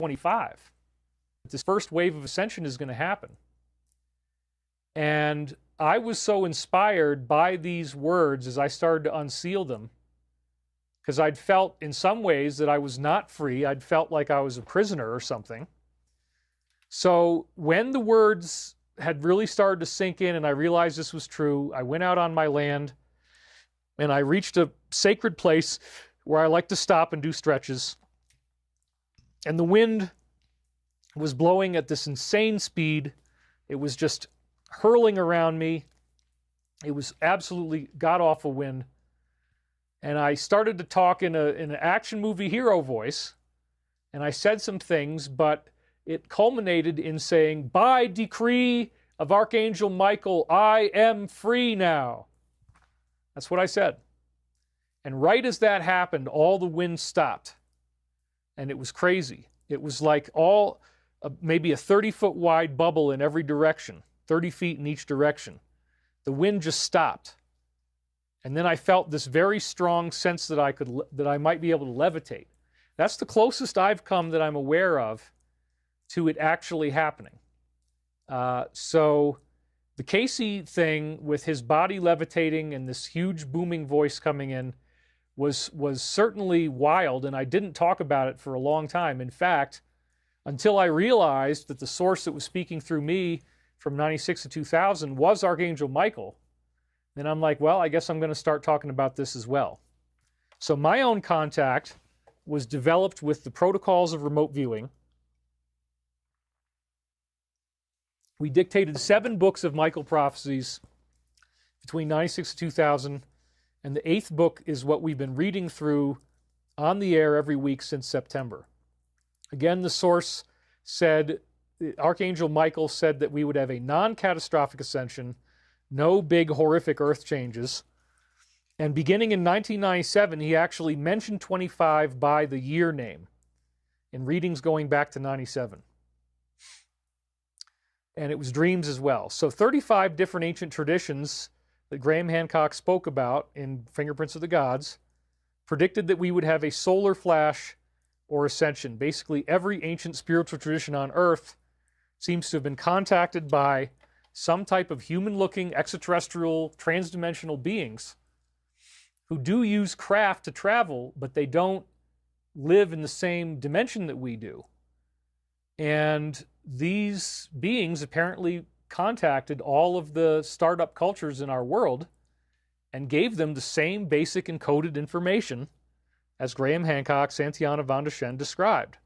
25. This first wave of ascension is going to happen. And I was so inspired by these words as I started to unseal them, because I'd felt in some ways that I was not free. I'd felt like I was a prisoner or something. So when the words had really started to sink in and I realized this was true, I went out on my land and I reached a sacred place where I like to stop and do stretches. And the wind was blowing at this insane speed. It was just hurling around me. It was absolutely god-awful wind. And I started to talk in an action movie hero voice, and I said some things, but it culminated in saying, "By decree of Archangel Michael, I am free now." That's what I said. And right as that happened, all the wind stopped. And it was crazy. It was like maybe a 30-foot wide bubble in every direction, 30 feet in each direction. The wind just stopped. And then I felt this very strong sense that I might be able to levitate. That's the closest I've come that I'm aware of to it actually happening. So the Casey thing with his body levitating and this huge booming voice coming in was certainly wild, and I didn't talk about it for a long time. In fact, until I realized that the source that was speaking through me from 96 to 2000 was Archangel Michael, then I'm like, well, I guess I'm going to start talking about this as well. So my own contact was developed with the protocols of remote viewing. We dictated 7 books of Michael prophecies between 96 and 2000, and the 8th book is what we've been reading through on the air every week since September. Again, the source said, Archangel Michael said that we would have a non-catastrophic ascension, no big horrific earth changes. And beginning in 1997, he actually mentioned 25 by the year name in readings going back to 97. And it was dreams as well. So 35 different ancient traditions that Graham Hancock spoke about in Fingerprints of the Gods predicted that we would have a solar flash or ascension. Basically, every ancient spiritual tradition on Earth seems to have been contacted by some type of human-looking extraterrestrial transdimensional beings who do use craft to travel, but they don't live in the same dimension that we do. And these beings apparently contacted all of the startup cultures in our world and gave them the same basic encoded information as Graham Hancock, Santayana von der Shen described.